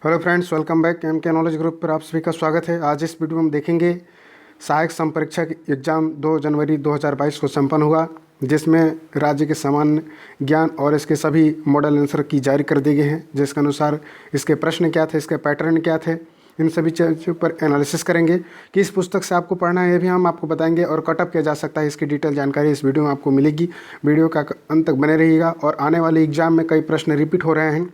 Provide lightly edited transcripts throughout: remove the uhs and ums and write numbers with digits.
Hello friends, welcome back. के knowledge group पर आप सभी का स्वागत है। आज इस वीडियो में हम देखेंगे सहायक संपरीक्षक एग्जाम 2 जनवरी 2022 को संपन्न हुआ, जिसमें राज्य के सामान्य ज्ञान और इसके सभी मॉडल आंसर की जारी कर दिए गए हैं, जिसके अनुसार इसके प्रश्न क्या थे, इसके पैटर्न क्या थे, इन सभी चीज़ों पर एनालिसिस करेंगे। किस पुस्तक से आपको पढ़ना है ये भी हम आपको बताएंगे और कटअप किया जा सकता है, इसकी डिटेल जानकारी इस वीडियो में आपको मिलेगी। वीडियो का अंत तक बने रहिएगा। और आने वाले एग्जाम में कई प्रश्न रिपीट हो रहे हैं,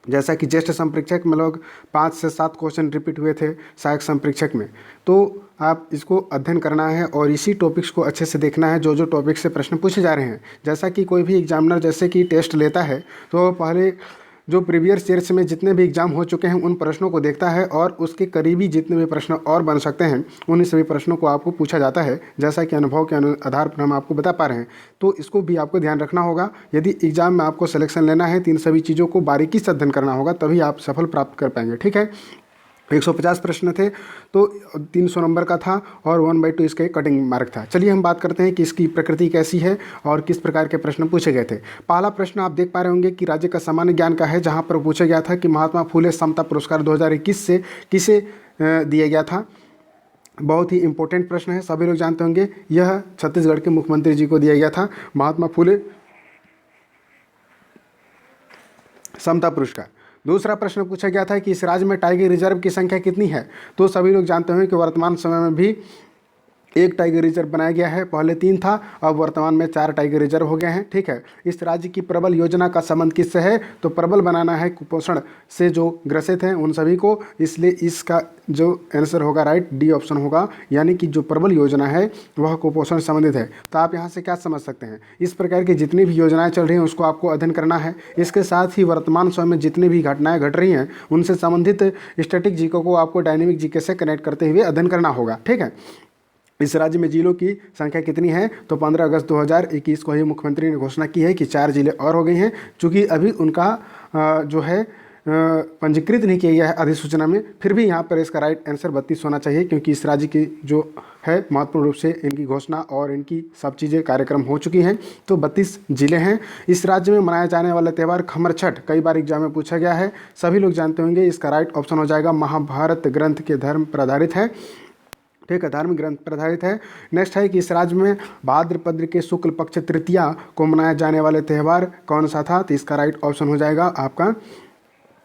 जैसा कि ज्येष्ठ संपरीक्षक में लोग 5 से 7 क्वेश्चन रिपीट हुए थे सहायक संपरीक्षक में। तो आप इसको अध्ययन करना है और इसी टॉपिक्स को अच्छे से देखना है, जो जो टॉपिक से प्रश्न पूछे जा रहे हैं। जैसा कि कोई भी एग्जामिनर जैसे कि टेस्ट लेता है तो पहले जो प्रीवियस ईयर्स में जितने भी एग्जाम हो चुके हैं उन प्रश्नों को देखता है और उसके करीबी जितने भी प्रश्न और बन सकते हैं उन्हीं सभी प्रश्नों को आपको पूछा जाता है, जैसा कि अनुभव के आधार पर हम आपको बता पा रहे हैं। तो इसको भी आपको ध्यान रखना होगा। यदि एग्जाम में आपको सिलेक्शन लेना है तो इन सभी चीज़ों को बारीकी से अध्ययन करना होगा, तभी आप सफल प्राप्त कर पाएंगे। ठीक है, 150 प्रश्न थे तो 300 नंबर का था और 1/2 इसका कटिंग मार्क था। चलिए हम बात करते हैं कि इसकी प्रकृति कैसी है और किस प्रकार के प्रश्न पूछे गए थे। पहला प्रश्न आप देख पा रहे होंगे कि राज्य का सामान्य ज्ञान का है, जहां पर पूछा गया था कि महात्मा फुले समता पुरस्कार 2021 से किसे दिया गया था। बहुत ही इंपॉर्टेंट प्रश्न है, सभी लोग जानते होंगे। यह छत्तीसगढ़ के मुख्यमंत्री जी को दिया गया था महात्मा फुले समता पुरस्कार। दूसरा प्रश्न पूछा गया था कि इस राज्य में टाइगर रिजर्व की संख्या कितनी है। तो सभी लोग जानते हैं कि वर्तमान समय में भी एक टाइगर रिजर्व बनाया गया है, पहले 3 था, अब वर्तमान में 4 टाइगर रिजर्व हो गए हैं। ठीक है, इस राज्य की प्रबल योजना का संबंध किससे है? तो प्रबल बनाना है कुपोषण से जो ग्रसित हैं उन सभी को, इसलिए इसका जो आंसर होगा राइट डी ऑप्शन होगा, यानी कि जो प्रबल योजना है वह कुपोषण से संबंधित है। तो आप यहाँ से क्या समझ सकते हैं, इस प्रकार की जितनी भी योजनाएं चल रही हैं उसको आपको अध्ययन करना है। इसके साथ ही वर्तमान समय में जितनी भी घटनाएं घट रही हैं उनसे संबंधित स्टैटिक जीके को आपको डायनेमिक जीके से कनेक्ट करते हुए अध्ययन करना होगा। ठीक है, इस राज्य में जिलों की संख्या कितनी है? तो 15 अगस्त 2021 को ही मुख्यमंत्री ने घोषणा की है कि 4 जिले और हो गई हैं, चूँकि अभी उनका जो है पंजीकृत नहीं किया गया है अधिसूचना में। फिर भी यहाँ पर इसका राइट आंसर 32 होना चाहिए, क्योंकि इस राज्य की जो है महत्वपूर्ण रूप से इनकी घोषणा और इनकी सब चीज़ें कार्यक्रम हो चुकी हैं। तो 32 जिले हैं। इस राज्य में मनाया जाने वाला त्यौहार खमर छठ कई बार एग्जाम में पूछा गया है, सभी लोग जानते होंगे। इसका राइट ऑप्शन हो जाएगा महाभारत ग्रंथ के धर्म पर आधारित है। ठीक है, धार्मिक ग्रंथ पर आधारित है। नेक्स्ट है कि इस राज्य में भाद्रपद के शुक्ल पक्ष तृतीया को मनाया जाने वाले त्यौहार कौन सा था? तो इसका राइट ऑप्शन हो जाएगा आपका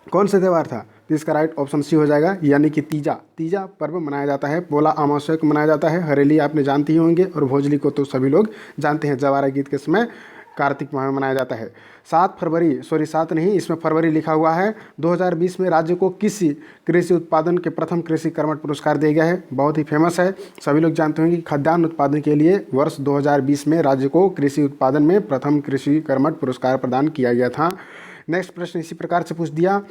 कौन सा त्यौहार था? तो इसका राइट ऑप्शन सी हो जाएगा, यानी कि तीजा पर्व मनाया जाता है। पोला अमावस्या को मनाया जाता है। हरेली आपने जानते ही होंगे और भोजली को तो सभी लोग जानते हैं, जवारा गीत के समय कार्तिक माह में मनाया जाता है। 7 नहीं, इसमें फरवरी लिखा हुआ है। 2020 में राज्य को किस कृषि उत्पादन के प्रथम कृषि कर्मठ पुरस्कार दिया गया है? बहुत ही फेमस है, सभी लोग जानते होंगे कि खाद्यान्न उत्पादन के लिए वर्ष 2020 में राज्य को कृषि उत्पादन में प्रथम कृषि कर्मठ पुरस्कार प्रदान किया गया था। नेक्स्ट प्रश्न इसी प्रकार से पूछ दिया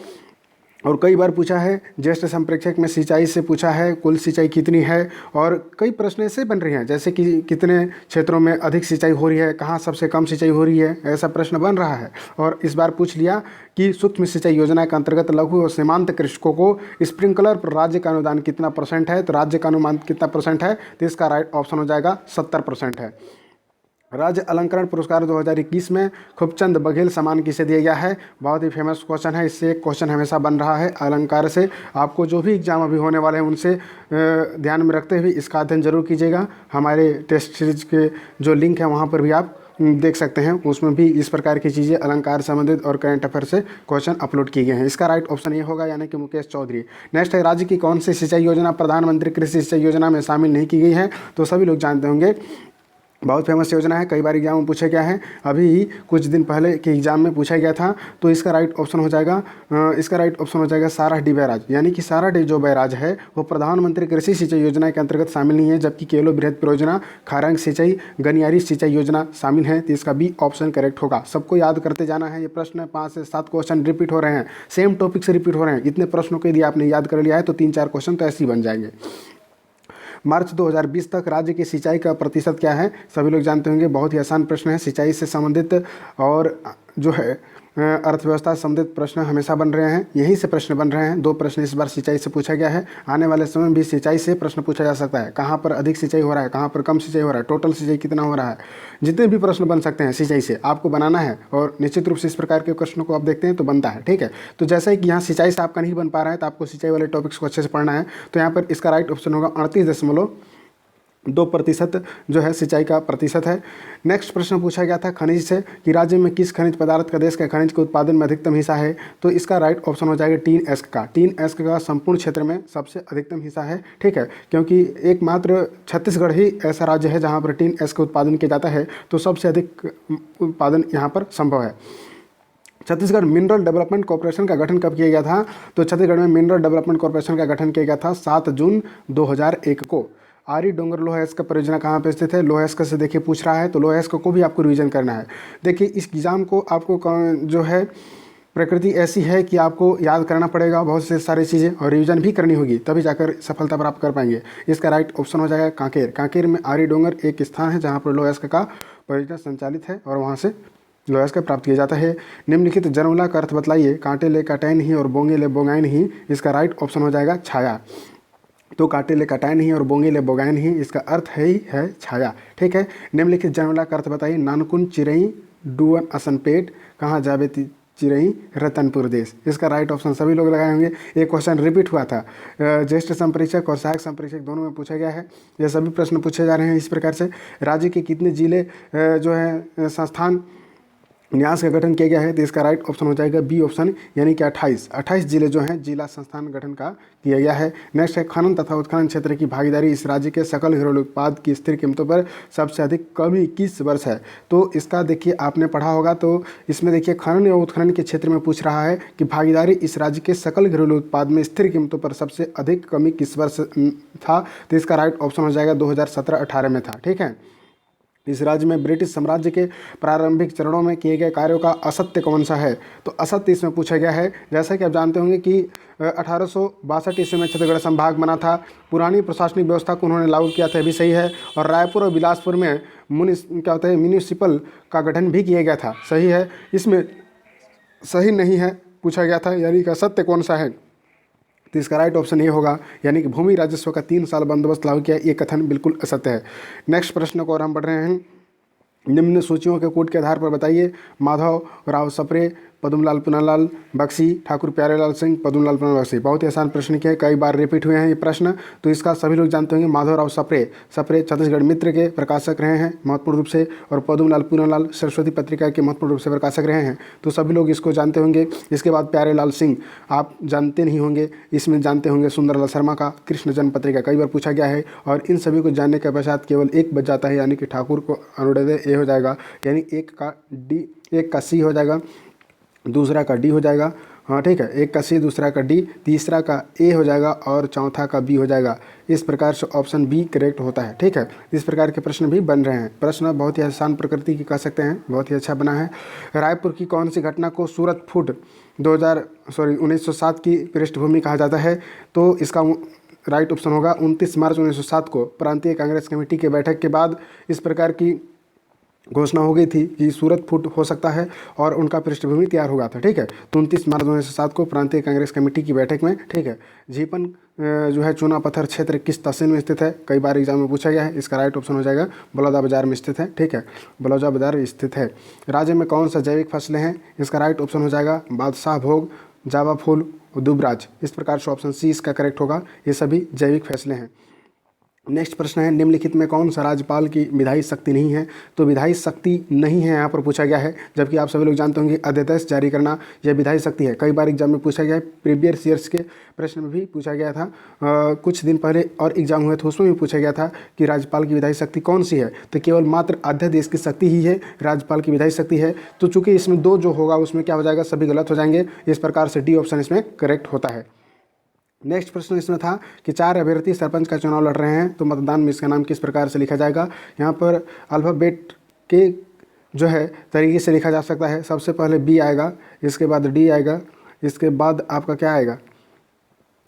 और कई बार पूछा है। ज्येष्ठ संप्रेक्षक में सिंचाई से पूछा है, कुल सिंचाई कितनी है, और कई प्रश्न ऐसे बन रहे हैं जैसे कि कितने क्षेत्रों में अधिक सिंचाई हो रही है, कहाँ सबसे कम सिंचाई हो रही है, ऐसा प्रश्न बन रहा है। और इस बार पूछ लिया कि सूक्ष्म सिंचाई योजना के अंतर्गत लघु और सीमांत कृषकों को स्प्रिंकलर पर राज्य का अनुदान कितना % है? तो राज्य का अनुदान कितना % है? तो इसका राइट ऑप्शन हो जाएगा 70% है। राज्य अलंकरण पुरस्कार 2021 में खूबचंद बघेल सम्मान किसे दिया गया है? बहुत ही फेमस क्वेश्चन है, इससे एक क्वेश्चन हमेशा बन रहा है अलंकार से। आपको जो भी एग्जाम अभी होने वाले हैं उनसे ध्यान में रखते हुए इसका अध्ययन जरूर कीजिएगा। हमारे टेस्ट सीरीज के जो लिंक है वहाँ पर भी आप देख सकते हैं, उसमें भी इस प्रकार की चीज़ें अलंकार संबंधित और करंट अफेयर से क्वेश्चन अपलोड किए गए हैं। इसका राइट ऑप्शन ये होगा, यानी कि मुकेश चौधरी। नेक्स्ट है, राज्य की कौन सी सिंचाई योजना प्रधानमंत्री कृषि सिंचाई योजना में शामिल नहीं की गई है? तो सभी लोग जानते होंगे, बहुत फेमस योजना है, कई बार एग्जाम में पूछा गया है, अभी ही कुछ दिन पहले के एग्जाम में पूछा गया था। तो इसका राइट ऑप्शन हो जाएगा सारा डी बैराज, यानी कि सारा डी जो बैराज है वो प्रधानमंत्री कृषि सिंचाई योजना के अंतर्गत शामिल नहीं है, जबकि केलो बृहद परियोजना, खारंग सिंचाई, गनियारी सिंचाई योजना शामिल है। तो इसका बी ऑप्शन करेक्ट होगा। सबको याद करते जाना है। ये प्रश्न 5 से 7 क्वेश्चन रिपीट हो रहे हैं, सेम टॉपिक से रिपीट हो रहे हैं। इतने प्रश्नों के यदि आपने याद कर लिया है तो 3-4 क्वेश्चन तो ऐसे ही बन जाएंगे। मार्च 2020 तक राज्य की सिंचाई का प्रतिशत क्या है? सभी लोग जानते होंगे, बहुत ही आसान प्रश्न है सिंचाई से संबंधित। और जो है अर्थव्यवस्था से संबंधित प्रश्न हमेशा बन रहे हैं, यहीं से प्रश्न बन रहे हैं। 2 प्रश्न इस बार सिंचाई से पूछा गया है। आने वाले समय में भी सिंचाई से प्रश्न पूछा जा सकता है। कहाँ पर अधिक सिंचाई हो रहा है, कहाँ पर कम सिंचाई हो रहा है, टोटल सिंचाई कितना हो रहा है, जितने भी प्रश्न बन सकते हैं सिंचाई से आपको बनाना है। और निश्चित रूप से इस प्रकार के प्रश्नों को आप देखते हैं तो बनता है, ठीक है। तो जैसे कि यहाँ सिंचाई से आपका नहीं बन पा रहा है तो आपको सिंचाई वाले टॉपिक्स को अच्छे से पढ़ना है। तो यहाँ पर इसका राइट ऑप्शन होगा 38.2% जो है सिंचाई का प्रतिशत है। नेक्स्ट प्रश्न पूछा गया था खनिज से कि राज्य में किस खनिज पदार्थ का देश के खनिज के उत्पादन में अधिकतम हिस्सा है। तो इसका राइट ऑप्शन हो जाएगा 3S का। 3S का संपूर्ण क्षेत्र में सबसे अधिकतम हिस्सा है, ठीक है, क्योंकि एकमात्र छत्तीसगढ़ ही ऐसा राज्य है जहाँ पर 3S का उत्पादन किया जाता है। तो सबसे अधिक उत्पादन यहाँ पर संभव है। छत्तीसगढ़ मिनरल डेवलपमेंट कॉर्पोरेशन का गठन कब किया गया था। तो छत्तीसगढ़ में मिनरल डेवलपमेंट कॉर्पोरेशन का गठन किया गया था 7 जून 2001 को। आरी डोंगर लोह अयस्क परियोजना कहाँ पे स्थित है, लोह अयस्क से देखिए पूछ रहा है, तो लोह अयस्क को भी आपको रिवीजन करना है। देखिए इस एग्ज़ाम को आपको जो है प्रकृति ऐसी है कि आपको याद करना पड़ेगा बहुत से सारी चीज़ें और रिवीजन भी करनी होगी, तभी जाकर सफलता प्राप्त कर पाएंगे। इसका राइट ऑप्शन हो जाएगा कांकेर। कांकेर में आरी डोंगर एक स्थान है जहाँ पर लोह अयस्क का परियोजना संचालित है और वहाँ से लोह अयस्क प्राप्त किया जाता है। निम्नलिखित जन्मला का अर्थ बतलाइए, कांटे ले काटाए नहीं और बोंगे ले बोगाए नहीं। इसका राइट ऑप्शन हो जाएगा छाया। तो काटे ले कटाए नहीं और बोंगे ले बोगाए नहीं, इसका अर्थ है छाया, ठीक है। निम्नलिखित जन्मला का अर्थ बताइए, नानकुन चिरई डुअन असनपेट कहाँ जावे चिरई रतनपुर देश। इसका राइट ऑप्शन सभी लोग लगाए होंगे। एक क्वेश्चन रिपीट हुआ था, ज्येष्ठ संप्रेक्षक और सहायक संप्रेक्षक दोनों में पूछा गया है। ये सभी प्रश्न पूछे जा रहे हैं इस प्रकार से। राज्य के कितने जिले जो है संस्थान न्यास का गठन किया गया है। तो इसका राइट ऑप्शन हो जाएगा बी ऑप्शन, यानी कि 28 जिले जो हैं जिला संस्थान गठन का किया गया है। नेक्स्ट है खनन तथा उत्खनन क्षेत्र की भागीदारी इस राज्य के सकल घरेलू उत्पाद की स्थिर कीमतों पर सबसे अधिक कभी किस वर्ष है। तो इसका देखिए आपने पढ़ा होगा, तो इसमें देखिए खनन और उत्खनन के क्षेत्र में पूछ रहा है कि भागीदारी इस राज्य के सकल घरेलू उत्पाद में स्थिर कीमतों पर सबसे अधिक कमी किस वर्ष था। तो इसका राइट ऑप्शन हो जाएगा 2017-18 में था, ठीक है। इस राज्य में ब्रिटिश साम्राज्य के प्रारंभिक चरणों में किए गए कार्यों का असत्य कौन सा है। तो असत्य इसमें पूछा गया है। जैसा कि आप जानते होंगे कि 1862 ईस्वी में छत्तीसगढ़ संभाग बना था, पुरानी प्रशासनिक व्यवस्था को उन्होंने लागू किया था, भी सही है। और रायपुर और बिलासपुर में म्यूनिसिपल का गठन भी किया गया था, सही है। इसमें सही नहीं है पूछा गया था, यानी कि असत्य कौन सा है। तो इसका राइट ऑप्शन ये होगा, यानी कि भूमि राजस्व का 3 साल बंदोबस्त लागू किया, ये कथन बिल्कुल असत्य है। नेक्स्ट प्रश्न को और हम पढ़ रहे हैं, निम्न सूचियों के कोड के आधार पर बताइए, माधव राव सप्रे, पद्मलाल पुनालाल बख्शी, ठाकुर प्यारेलाल सिंह, पद्मलाल पुनालाल बख्शी। बहुत ही आसान प्रश्न के, कई बार रिपीट हुए हैं ये प्रश्न। तो इसका सभी लोग जानते होंगे, माधवराव सप्रे छत्तीसगढ़ मित्र के प्रकाशक रहे हैं महत्वपूर्ण रूप से, और पद्मलाल पुनालाल सरस्वती पत्रिका के महत्वपूर्ण रूप से प्रकाशक रहे हैं। तो सभी लोग इसको जानते होंगे। इसके बाद प्यारेलाल सिंह आप जानते नहीं होंगे, इसमें जानते होंगे सुंदरलाल शर्मा का कृष्ण जन्म पत्रिका, कई बार पूछा गया है। और इन सभी को जानने के पश्चात केवल एक बच जाता है, यानी कि ठाकुर को अनुरोध ए हो जाएगा, यानी एक का सी हो जाएगा, दूसरा का डी हो जाएगा। हाँ ठीक है, एक का सी, दूसरा का डी, तीसरा का ए हो जाएगा और चौथा का बी हो जाएगा। इस प्रकार से ऑप्शन बी करेक्ट होता है, ठीक है। इस प्रकार के प्रश्न भी बन रहे हैं। प्रश्न बहुत ही आसान प्रकृति की कह सकते हैं, बहुत ही अच्छा बना है। रायपुर की कौन सी घटना को सूरत फूट 1907 की पृष्ठभूमि कहा जाता है। तो इसका राइट ऑप्शन होगा 29 मार्च 1907 को प्रांतीय कांग्रेस कमेटी के बैठक के बाद इस प्रकार की घोषणा हो गई थी कि सूरत फूट हो सकता है और उनका पृष्ठभूमि तैयार हो गया था, ठीक है। तो 29 मार्च 1907 को प्रांतीय कांग्रेस कमेटी की बैठक में, ठीक है। झीपन जो है चूना पत्थर क्षेत्र किस तहसील में स्थित है, कई बार एग्जाम में पूछा गया है। इसका राइट ऑप्शन हो जाएगा बलौदा बाजार में स्थित है, ठीक है, बलौदा बाजार स्थित है। राज्य में कौन सा जैविक फसलें हैं, इसका राइट ऑप्शन हो जाएगा बादशाह भोग, जावा फूल, दुबराज। इस प्रकार से ऑप्शन सी इसका करेक्ट होगा, ये सभी जैविक फसलें हैं। नेक्स्ट प्रश्न है, निम्नलिखित में कौन सा राज्यपाल की विधायी शक्ति नहीं है। तो विधायी शक्ति नहीं है यहाँ पर पूछा गया है, जबकि आप सभी लोग जानते होंगे अध्यादेश जारी करना यह विधायी शक्ति है। कई बार एग्जाम में पूछा गया है, प्रीवियस ईयर्स के प्रश्न में भी पूछा गया था। कुछ दिन पहले और एग्जाम हुए थे, उसमें भी पूछा गया था कि राज्यपाल की विधायी शक्ति कौन सी है। तो केवल मात्र अध्यादेश की शक्ति ही है, राज्यपाल की विधायी शक्ति है। तो चूंकि इसमें 2 जो होगा उसमें क्या हो जाएगा, सभी गलत हो जाएंगे। इस प्रकार से डी ऑप्शन इसमें करेक्ट होता है। नेक्स्ट प्रश्न इसमें था कि 4 अभ्यर्थी सरपंच का चुनाव लड़ रहे हैं, तो मतदान में इसका नाम किस प्रकार से लिखा जाएगा। यहाँ पर अल्फ़ाबेट के जो है तरीके से लिखा जा सकता है। सबसे पहले बी आएगा, इसके बाद डी आएगा, इसके बाद आपका क्या आएगा,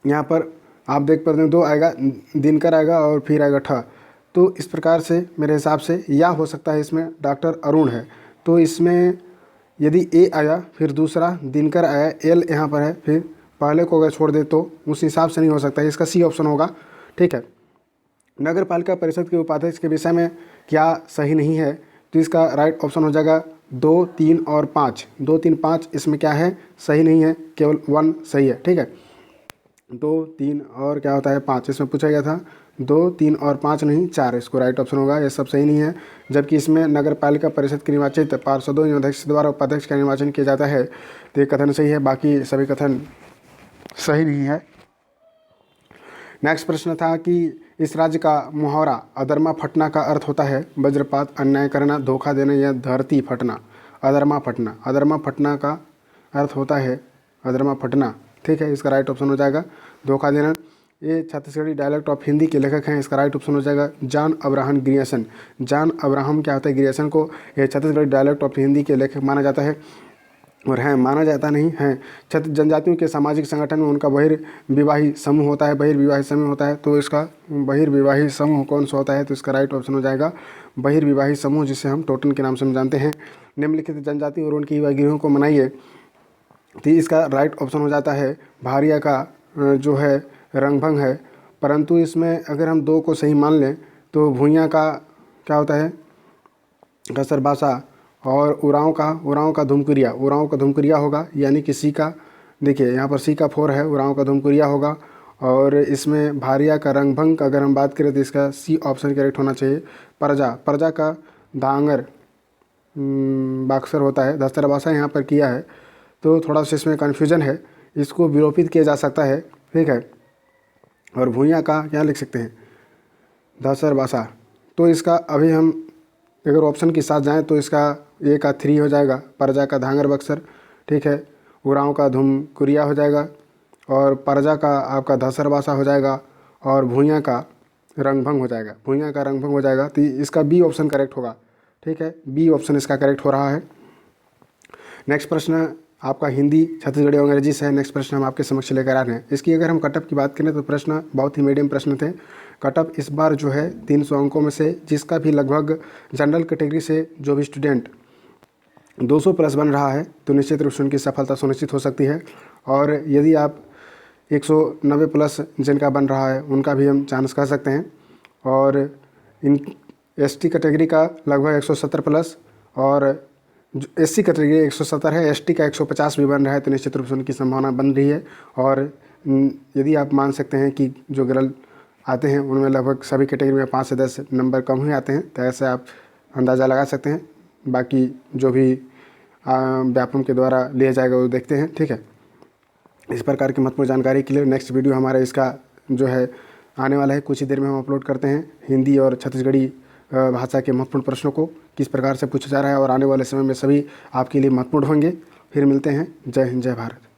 यहाँ पर आप देख पाते हैं 2 आएगा, दिनकर आएगा और फिर आएगा ठ। तो इस प्रकार से मेरे हिसाब से या हो सकता है इसमें डॉक्टर अरुण है। तो इसमें यदि ए आया फिर दूसरा दिनकर आया, एल यहाँ पर है, फिर पहले को अगर छोड़ दे तो उस हिसाब से नहीं हो सकता है। इसका सी ऑप्शन होगा। ठीक है, नगर पालिका परिषद के उपाध्यक्ष के विषय में क्या सही नहीं है, तो इसका राइट ऑप्शन हो जाएगा 2, 3 और 5। 2, 3, 5 इसमें क्या है, सही नहीं है, केवल 1 सही है। ठीक है, 2, 3 और क्या होता है 5, इसमें पूछा गया था 2, 3 और 5 नहीं 4, इसको राइट ऑप्शन होगा। ये सब सही नहीं है, जबकि इसमें नगर पालिका परिषद के निर्वाचित पार्षदों एवं अध्यक्ष द्वारा उपाध्यक्ष का निर्वाचन किया जाता है, तो ये कथन सही है, बाकी सभी कथन सही नहीं है। नेक्स्ट प्रश्न था कि इस राज्य का मुहावरा अधर्मा फटना का अर्थ होता है वज्रपात, अन्याय करना, धोखा देना या धरती फटना। अधर्मा फटना, अधर्मा फटना का अर्थ होता है अधर्मा फटना। ठीक है, इसका राइट ऑप्शन हो जाएगा धोखा देना। ये छत्तीसगढ़ी डायलेक्ट ऑफ हिंदी के लेखक हैं, इसका राइट ऑप्शन हो जाएगा John Abraham Grierson. John Abraham क्या होता है, ग्रियर्सन को ये छत्तीसगढ़ी डायलेक्ट ऑफ हिंदी के लेखक माना जाता है, और हैं माना जाता नहीं है। छत्तीस जनजातियों के सामाजिक संगठन में उनका बहिर्विवाही समूह होता है, बहिर्विवाही समूह होता है, तो इसका बहिर्विवाही समूह कौन सा होता है, तो इसका राइट ऑप्शन हो जाएगा बहिर्विवाही समूह, जिसे हम टोटन के नाम से जानते हैं। निम्नलिखित जनजाति और उनकी युवा गिरोह को मनाइए, तो इसका राइट ऑप्शन हो जाता है भारिया का जो है रंगभंग है, परंतु इसमें अगर हम 2 को सही मान लें तो भूइयाँ का क्या होता है कसरबासा, और उरांव का धुमकुरिया होगा, यानी कि सी का, देखिए यहाँ पर सी का 4 है, उरांव का धुमकुरिया होगा। और इसमें भारिया का रंगभंग का अगर हम बात करें तो इसका सी ऑप्शन करेक्ट होना चाहिए। परजा का धांगर बाक्सर होता है, दस्तरबासा यहाँ पर किया है, तो थोड़ा सा इसमें कन्फ्यूजन है, इसको विलोपित किया जा सकता है। ठीक है, और भूइयाँ का क्या लिख सकते हैं दस्तरबासा, तो इसका अभी हम अगर ऑप्शन के साथ जाएं तो इसका ए का 3 हो जाएगा, परजा का धांगर बक्सर। ठीक है, उरांव का धुमकुरिया हो जाएगा, और परजा का आपका धसरबासा हो जाएगा, और भूइयाँ का रंगभंग हो जाएगा, तो इसका बी ऑप्शन करेक्ट होगा। ठीक है, बी ऑप्शन इसका करेक्ट हो रहा है। नेक्स्ट प्रश्न आपका हिंदी, छत्तीसगढ़ी और अंग्रेजी से है। नेक्स्ट प्रश्न हम आपके समक्ष लेकर आ रहे हैं। इसकी अगर हम कटअप की बात करें तो प्रश्न बहुत ही मीडियम प्रश्न थे। कटअप इस बार जो है 300 अंकों में से, जिसका भी लगभग जनरल कैटेगरी से जो भी स्टूडेंट 200 प्लस बन रहा है, तो निश्चित रूप से उनकी सफलता सुनिश्चित हो सकती है। और यदि आप 190 प्लस जिनका बन रहा है उनका भी हम चांस कर सकते हैं। और इन एसटी कैटेगरी का लगभग 170 प्लस, और एससी कैटेगरी 170 है, एसटी का 150 भी बन रहा है, तो निश्चित रूप से उनकी संभावना बन रही है। और यदि आप मान सकते हैं कि जो गर्ल आते हैं उनमें लगभग सभी कैटेगरी में 5 से 10 नंबर कम ही आते हैं, तो ऐसे आप अंदाज़ा लगा सकते हैं। बाकी जो भी व्यापम के द्वारा लिया जाएगा वो देखते हैं। ठीक है, इस प्रकार की महत्वपूर्ण जानकारी के लिए नेक्स्ट वीडियो हमारा इसका जो है आने वाला है, कुछ ही देर में हम अपलोड करते हैं। हिंदी और छत्तीसगढ़ी भाषा के महत्वपूर्ण प्रश्नों को किस प्रकार से पूछा जा रहा है, और आने वाले समय में सभी आपके लिए महत्वपूर्ण होंगे। फिर मिलते हैं। जय हिंद, जय भारत।